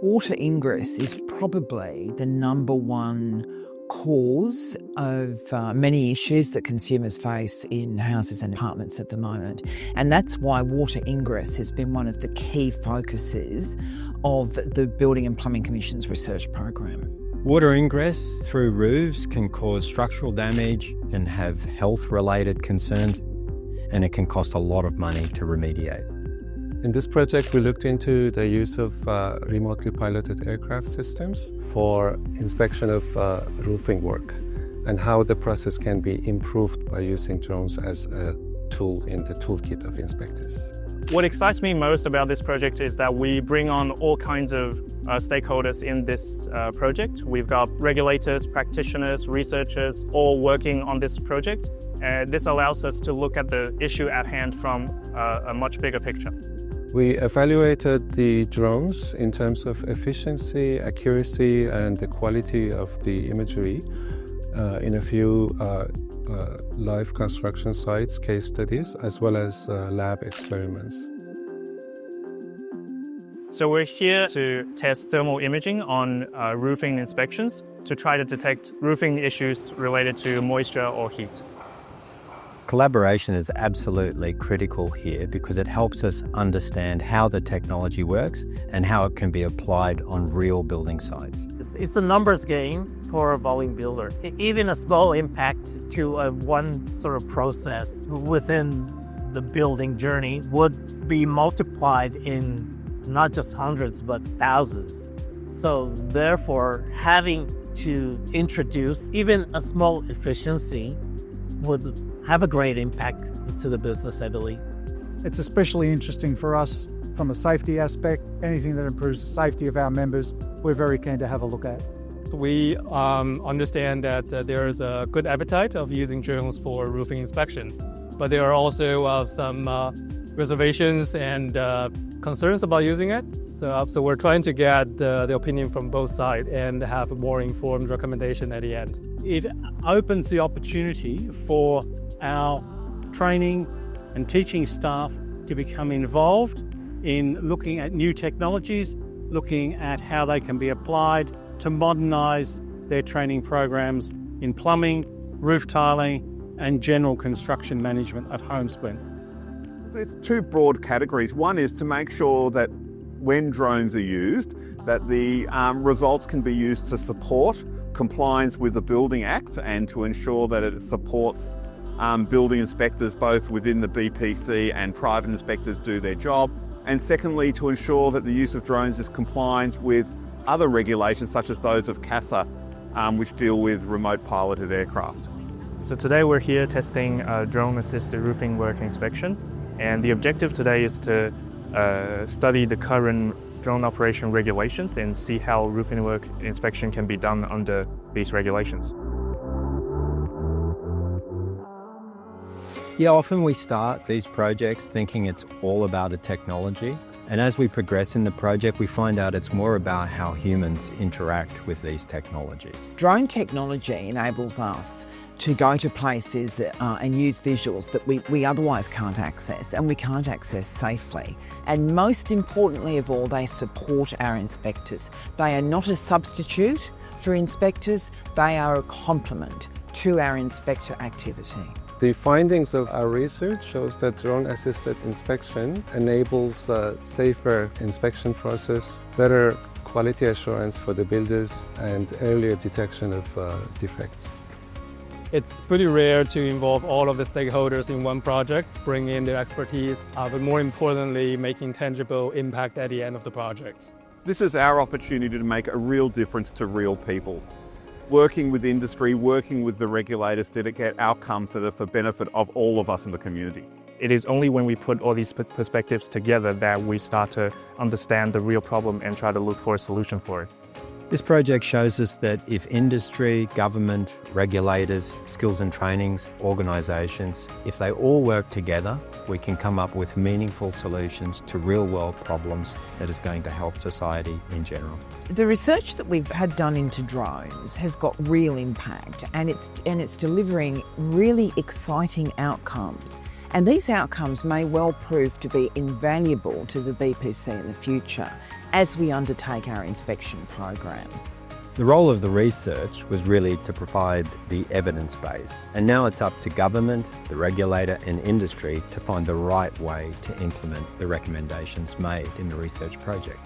water ingress is probably the number one cause of many issues that consumers face in houses and apartments at the moment. And that's why water ingress has been one of the key focuses of the Building and Plumbing Commission's research program. Water ingress through roofs can cause structural damage, can have health-related concerns, and it can cost a lot of money to remediate. In this project, we looked into the use of remotely piloted aircraft systems for inspection of roofing work and how the process can be improved by using drones as a tool in the toolkit of inspectors. What excites me most about this project is that we bring on all kinds of stakeholders in this project. We've got regulators, practitioners, researchers, all working on this project. This allows us to look at the issue at hand from a much bigger picture. We evaluated the drones in terms of efficiency, accuracy, and the quality of the imagery in a few live construction sites, case studies, as well as lab experiments. So we're here to test thermal imaging on roofing inspections to try to detect roofing issues related to moisture or heat. Collaboration is absolutely critical here because it helps us understand how the technology works and how it can be applied on real building sites. It's a numbers game for a volume builder. Even a small impact to one sort of process within the building journey would be multiplied in not just hundreds, but thousands. So therefore, having to introduce even a small efficiency would have a great impact to the business, I believe. It's especially interesting for us from a safety aspect. Anything that improves the safety of our members, we're very keen to have a look at. We understand that there is a good appetite of using drones for roofing inspection, but there are also some reservations and concerns about using it. So we're trying to get the opinion from both sides and have a more informed recommendation at the end. It opens the opportunity for our training and teaching staff to become involved in looking at new technologies, looking at how they can be applied to modernise their training programs in plumbing, roof tiling and general construction management at Homespun. There's two broad categories. One is to make sure that when drones are used, that the results can be used to support compliance with the Building Act and to ensure that it supports building inspectors both within the BPC and private inspectors do their job. And secondly, to ensure that the use of drones is compliant with other regulations such as those of CASA, which deal with remote piloted aircraft. So today we're here testing drone-assisted roofing work inspection. And the objective today is to study the current drone operation regulations and see how roofing work inspection can be done under these regulations. Yeah, often we start these projects thinking it's all about a technology. And as we progress in the project, we find out it's more about how humans interact with these technologies. Drone technology enables us to go to places and use visuals that we otherwise can't access, and we can't access safely. And most importantly of all, they support our inspectors. They are not a substitute for inspectors, they are a complement to our inspector activity. The findings of our research shows that drone-assisted inspection enables a safer inspection process, better quality assurance for the builders, and earlier detection of defects. It's pretty rare to involve all of the stakeholders in one project, bring in their expertise, but more importantly, making tangible impact at the end of the project. This is our opportunity to make a real difference to real people. Working with industry, working with the regulators to get outcomes that are for benefit of all of us in the community. It is only when we put all these perspectives together that we start to understand the real problem and try to look for a solution for it. This project shows us that if industry, government, regulators, skills and trainings, organisations, if they all work together, we can come up with meaningful solutions to real-world problems that is going to help society in general. The research that we've had done into drones has got real impact, and it's delivering really exciting outcomes. And these outcomes may well prove to be invaluable to the BPC in the future. as we undertake our inspection program. The role of the research was really to provide the evidence base, and now it's up to government, the regulator and industry to find the right way to implement the recommendations made in the research project.